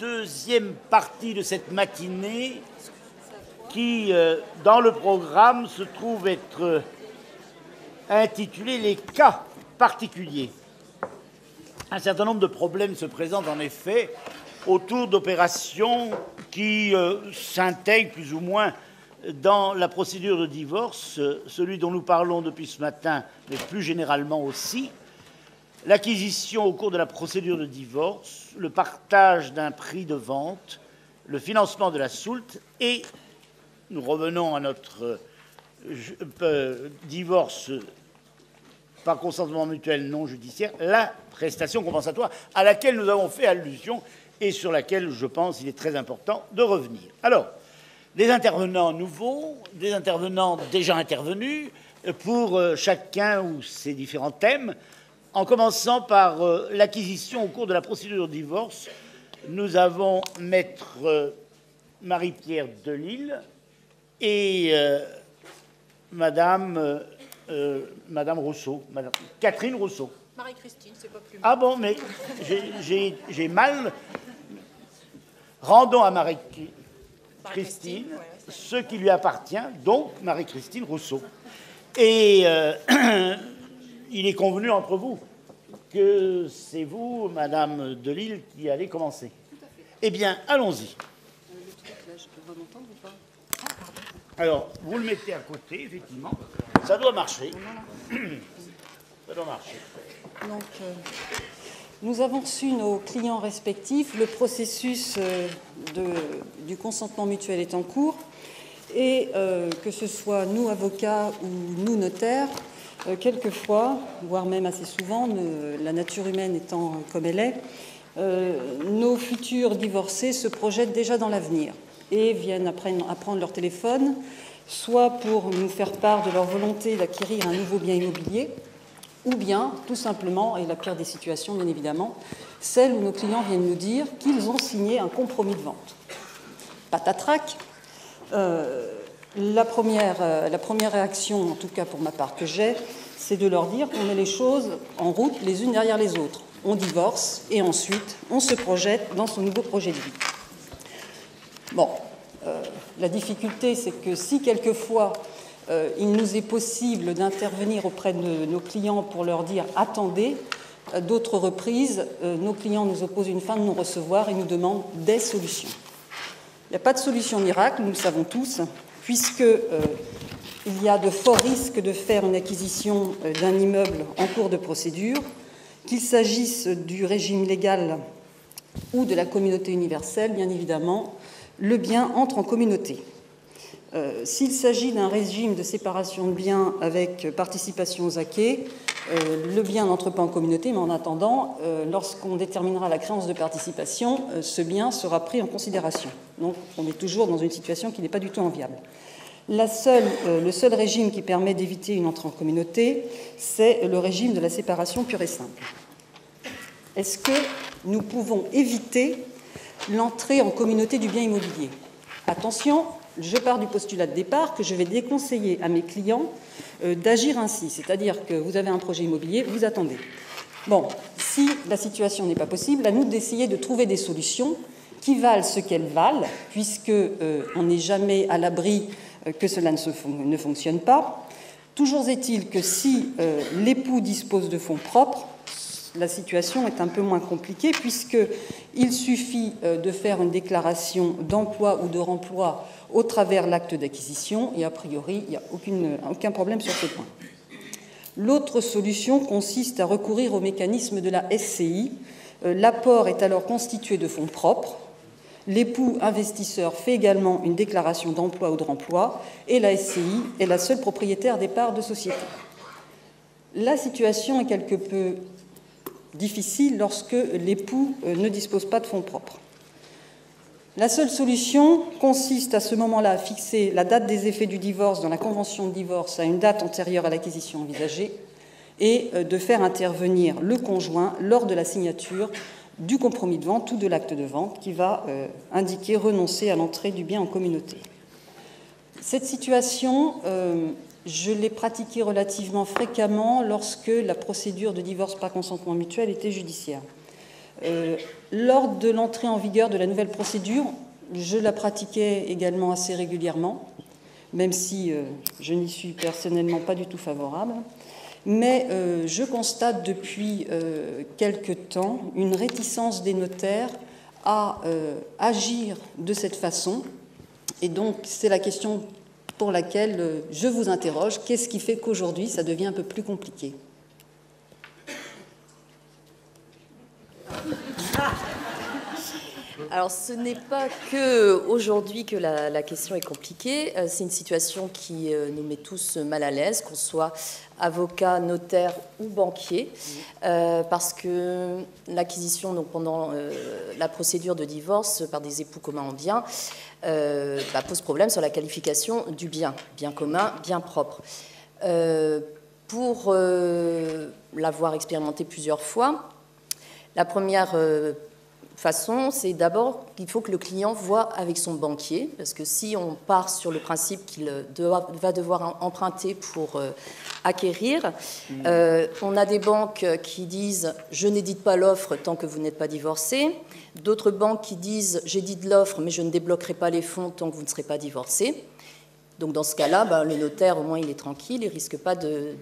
deuxième partie de cette matinée qui, dans le programme, se trouve être intitulée « Les cas particuliers ». Un certain nombre de problèmes se présentent en effet autour d'opérations qui s'intègrent plus ou moins dans la procédure de divorce, celui dont nous parlons depuis ce matin, mais plus généralement aussi, l'acquisition au cours de la procédure de divorce, le partage d'un prix de vente, le financement de la soulte et, nous revenons à notre divorce par consentement mutuel non judiciaire, la prestation compensatoire à laquelle nous avons fait allusion et sur laquelle, je pense, il est très important de revenir. Alors, des intervenants nouveaux, des intervenants déjà intervenus, pour chacun ou ses différents thèmes, en commençant par l'acquisition au cours de la procédure de divorce. Nous avons maître Marie-Pierre Delisle et Madame Rousseau, Madame Catherine Rousseau. Marie-Christine, c'est pas plus mal. Ah bon, mais j'ai mal. Rendons à Marie-Christine ce qui lui appartient, donc Marie-Christine Rousseau. Et il est convenu entre vous que c'est vous, Madame Delisle, qui allez commencer. Tout à fait. Eh bien, allons-y. Le truc, là, je peux m'entendre ou pas? Ah, pardon. Alors, vous le mettez à côté, effectivement. Ça doit marcher. Ça doit marcher. Donc, nous avons reçu nos clients respectifs. Le processus du consentement mutuel est en cours. Et que ce soit nous, avocats, ou nous, notaires, quelquefois, voire même assez souvent, la nature humaine étant comme elle est, nos futurs divorcés se projettent déjà dans l'avenir et viennent prendre leur téléphone, soit pour nous faire part de leur volonté d'acquérir un nouveau bien immobilier, ou bien, tout simplement, et la pire des situations, bien évidemment, celle où nos clients viennent nous dire qu'ils ont signé un compromis de vente. Patatrac. La première réaction, en tout cas pour ma part que j'ai, c'est de leur dire qu'on met les choses en route les unes derrière les autres. On divorce et ensuite on se projette dans son nouveau projet de vie. Bon, la difficulté, c'est que si quelquefois il nous est possible d'intervenir auprès de nos clients pour leur dire « attendez », d'autres reprises, nos clients nous opposent une fin de non-recevoir et nous demandent des solutions. Il n'y a pas de solution miracle, nous le savons tous, puisqu'il y a de forts risques de faire une acquisition d'un immeuble en cours de procédure, qu'il s'agisse du régime légal ou de la communauté universelle, bien évidemment, le bien entre en communauté. S'il s'agit d'un régime de séparation de biens avec participation aux acquets, le bien n'entre pas en communauté, mais en attendant, lorsqu'on déterminera la créance de participation, ce bien sera pris en considération. Donc on est toujours dans une situation qui n'est pas du tout enviable. Le seul régime qui permet d'éviter une entrée en communauté, c'est le régime de la séparation pure et simple. Est-ce que nous pouvons éviter l'entrée en communauté du bien immobilier? Attention, je pars du postulat de départ que je vais déconseiller à mes clients d'agir ainsi, c'est-à-dire que vous avez un projet immobilier, vous attendez. Bon, si la situation n'est pas possible, à nous d'essayer de trouver des solutions qui valent ce qu'elles valent, puisqu'on n'est jamais à l'abri que cela ne fonctionne pas. Toujours est-il que si l'époux dispose de fonds propres, la situation est un peu moins compliquée, puisqu'il suffit de faire une déclaration d'emploi ou de remploi au travers de l'acte d'acquisition, et a priori, il n'y a aucun problème sur ce point. L'autre solution consiste à recourir au mécanisme de la SCI. L'apport est alors constitué de fonds propres. L'époux investisseur fait également une déclaration d'emploi ou de remploi, et la SCI est la seule propriétaire des parts de société. La situation est quelque peu difficile lorsque l'époux ne dispose pas de fonds propres. La seule solution consiste à ce moment-là à fixer la date des effets du divorce dans la convention de divorce à une date antérieure à l'acquisition envisagée et de faire intervenir le conjoint lors de la signature du compromis de vente ou de l'acte de vente qui va indiquer renoncer à l'entrée du bien en communauté. Cette situation, je l'ai pratiquée relativement fréquemment lorsque la procédure de divorce par consentement mutuel était judiciaire. Lors de l'entrée en vigueur de la nouvelle procédure, je la pratiquais également assez régulièrement, même si je n'y suis personnellement pas du tout favorable. Mais je constate depuis quelque temps une réticence des notaires à agir de cette façon. Et donc, c'est la question pour laquelle je vous interroge. Qu'est-ce qui fait qu'aujourd'hui, ça devient un peu plus compliqué ? Alors, ce n'est pas qu'aujourd'hui que la question est compliquée. C'est une situation qui nous met tous mal à l'aise, qu'on soit avocat, notaire ou banquier, parce que l'acquisition, donc pendant la procédure de divorce par des époux communs en bien, pose problème sur la qualification du bien commun, bien propre. Pour l'avoir expérimenté plusieurs fois, la première façon, c'est d'abord qu'il faut que le client voit avec son banquier, parce que si on part sur le principe qu'il va devoir emprunter pour acquérir, on a des banques qui disent « je n'édite pas l'offre tant que vous n'êtes pas divorcé », d'autres banques qui disent « j'édite l'offre, mais je ne débloquerai pas les fonds tant que vous ne serez pas divorcé ». Donc dans ce cas-là, le notaire, au moins, il est tranquille, il ne risque pas de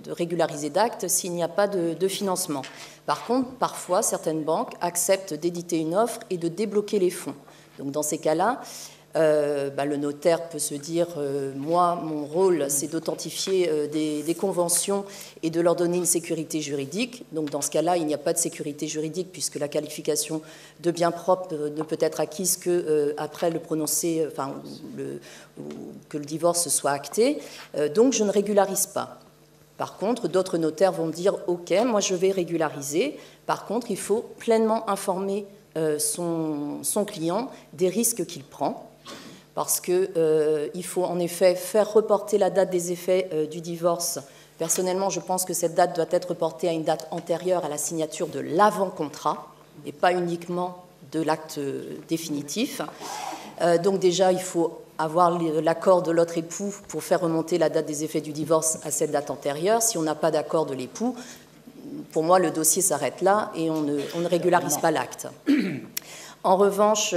régulariser d'acte s'il n'y a pas de financement. Par contre, parfois, certaines banques acceptent d'éditer une offre et de débloquer les fonds. Donc dans ces cas-là, le notaire peut se dire moi, mon rôle, c'est d'authentifier des conventions et de leur donner une sécurité juridique. Donc dans ce cas-là, il n'y a pas de sécurité juridique puisque la qualification de bien propre ne peut être acquise qu'après le prononcé, que le divorce soit acté. Donc je ne régularise pas. Par contre, d'autres notaires vont dire « Ok, moi je vais régulariser. Par contre, il faut pleinement informer son client des risques qu'il prend. » Parce qu'il faut en effet faire reporter la date des effets du divorce. Personnellement, je pense que cette date doit être reportée à une date antérieure à la signature de l'avant-contrat et pas uniquement de l'acte définitif. Donc déjà, il faut avoir l'accord de l'autre époux pour faire remonter la date des effets du divorce à cette date antérieure. Si on n'a pas d'accord de l'époux, pour moi, le dossier s'arrête là et on ne régularise pas l'acte. En revanche,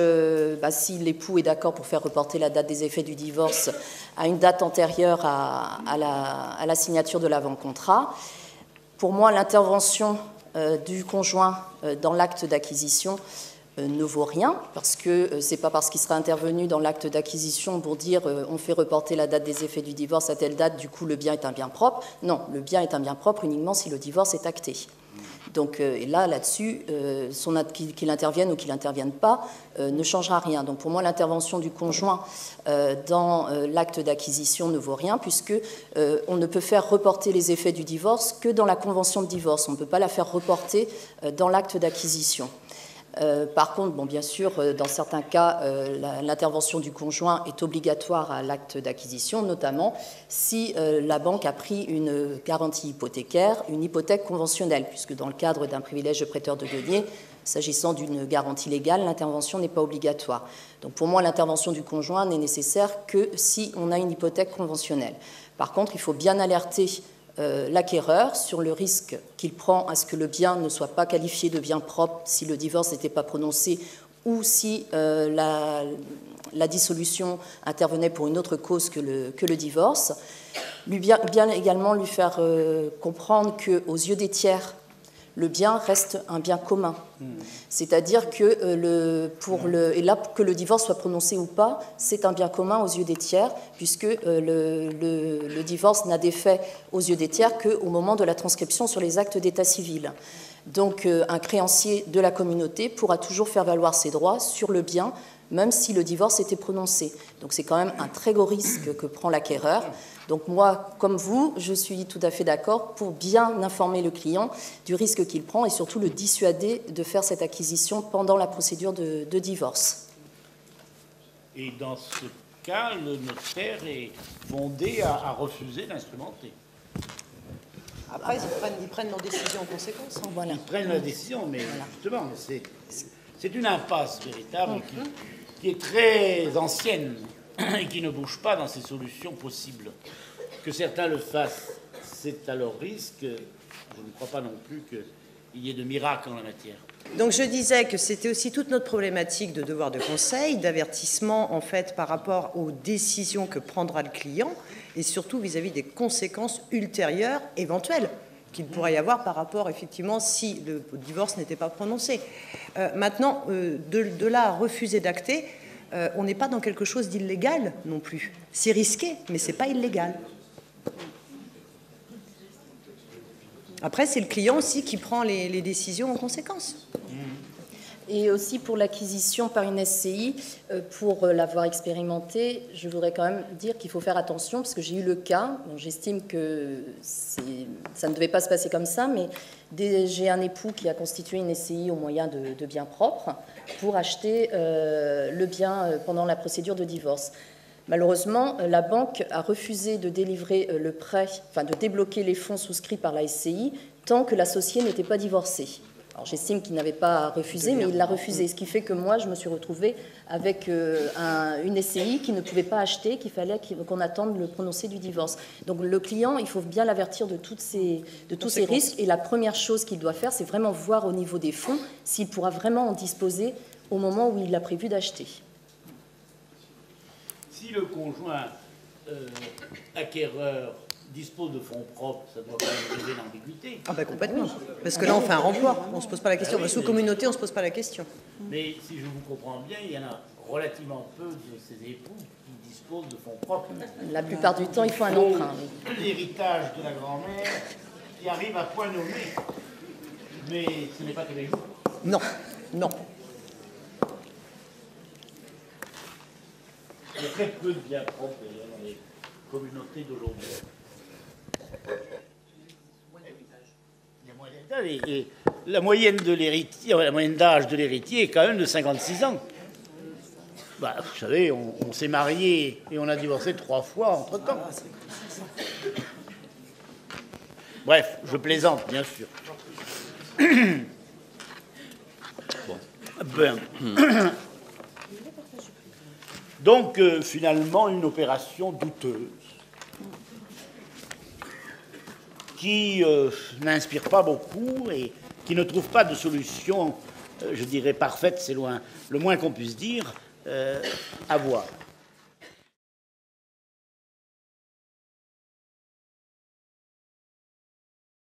si l'époux est d'accord pour faire reporter la date des effets du divorce à une date antérieure à la signature de l'avant-contrat, pour moi, l'intervention du conjoint dans l'acte d'acquisition ne vaut rien, parce que ce n'est pas parce qu'il sera intervenu dans l'acte d'acquisition pour dire on fait reporter la date des effets du divorce à telle date, du coup le bien est un bien propre. Non, le bien est un bien propre uniquement si le divorce est acté. Donc, et là-dessus, qu'il intervienne ou qu'il n'intervienne pas ne changera rien. Donc, pour moi, l'intervention du conjoint dans l'acte d'acquisition ne vaut rien, puisque on ne peut faire reporter les effets du divorce que dans la convention de divorce. On ne peut pas la faire reporter dans l'acte d'acquisition. Par contre, bien sûr, dans certains cas, l'intervention du conjoint est obligatoire à l'acte d'acquisition, notamment si la banque a pris une garantie hypothécaire, une hypothèque conventionnelle, puisque dans le cadre d'un privilège de prêteur de deniers, s'agissant d'une garantie légale, l'intervention n'est pas obligatoire. Donc pour moi, l'intervention du conjoint n'est nécessaire que si on a une hypothèque conventionnelle. Par contre, il faut bien alerter l'acquéreur sur le risque qu'il prend à ce que le bien ne soit pas qualifié de bien propre si le divorce n'était pas prononcé ou si la dissolution intervenait pour une autre cause que le divorce. Bien également lui faire comprendre qu'aux yeux des tiers, le bien reste un bien commun. C'est-à-dire que et là, que le divorce soit prononcé ou pas, c'est un bien commun aux yeux des tiers, puisque le divorce n'a d'effet aux yeux des tiers qu'au moment de la transcription sur les actes d'état civil. Donc, un créancier de la communauté pourra toujours faire valoir ses droits sur le bien, même si le divorce était prononcé. Donc, c'est quand même un très gros risque que prend l'acquéreur. Donc moi, comme vous, je suis tout à fait d'accord pour bien informer le client du risque qu'il prend et surtout le dissuader de faire cette acquisition pendant la procédure de divorce. Et dans ce cas, le notaire est fondé à refuser d'instrumenter. Après, ils prennent leur décision en conséquence. Hein. Voilà. Ils prennent la décision, mais justement, c'est une impasse véritable qui est très ancienne et qui ne bouge pas dans ses solutions possibles. Que certains le fassent, c'est à leur risque. Je ne crois pas non plus il y ait de miracle en la matière. Donc je disais que c'était aussi toute notre problématique de devoir de conseil, d'avertissement en fait par rapport aux décisions que prendra le client et surtout vis-à-vis des conséquences ultérieures éventuelles qu'il pourrait y avoir par rapport effectivement si le divorce n'était pas prononcé. Maintenant, de là à refuser d'acter, on n'est pas dans quelque chose d'illégal non plus. C'est risqué, mais c'est pas illégal. Après, c'est le client aussi qui prend les décisions en conséquence. Et aussi pour l'acquisition par une SCI, pour l'avoir expérimenté, je voudrais quand même dire qu'il faut faire attention, parce que j'ai eu le cas, bon, j'estime que ça ne devait pas se passer comme ça, mais j'ai un époux qui a constitué une SCI au moyen de biens propres pour acheter le bien pendant la procédure de divorce. Malheureusement, la banque a refusé de délivrer le prêt, enfin de débloquer les fonds souscrits par la SCI tant que l'associé n'était pas divorcé. Alors j'estime qu'il n'avait pas refusé, mais il l'a refusé, ce qui fait que moi, je me suis retrouvée avec une SCI qui ne pouvait pas acheter, qu'il fallait qu'on attende le prononcé du divorce. Donc le client, il faut bien l'avertir de tous ces risques, et la première chose qu'il doit faire, c'est vraiment voir au niveau des fonds s'il pourra vraiment en disposer au moment où il a prévu d'acheter. Si le conjoint acquéreur dispose de fonds propres, ça doit quand même lever l'ambiguïté. Ah ben complètement. Parce que là, on fait un remploi. On ne se pose pas la question. Sous communauté, on ne se pose pas la question. Mais si je vous comprends bien, il y en a relativement peu de ces époux qui disposent de fonds propres. La plupart du temps, il faut un emprunt. L'héritage de la grand-mère qui arrive à point nommé. Mais ce n'est pas tous les jours. Non, non. Il y a très peu de biens propres d'ailleurs dans les communautés d'aujourd'hui. Et la moyenne de l'héritier, la moyenne d'âge de l'héritier est quand même de 56 ans. Bah, vous savez, on s'est marié et on a divorcé 3 fois entre-temps. Bref, je plaisante, bien sûr. Ben. Donc, finalement, une opération douteuse qui n'inspire pas beaucoup et qui ne trouve pas de solution, je dirais, parfaite, c'est loin, le moins qu'on puisse dire, à voir.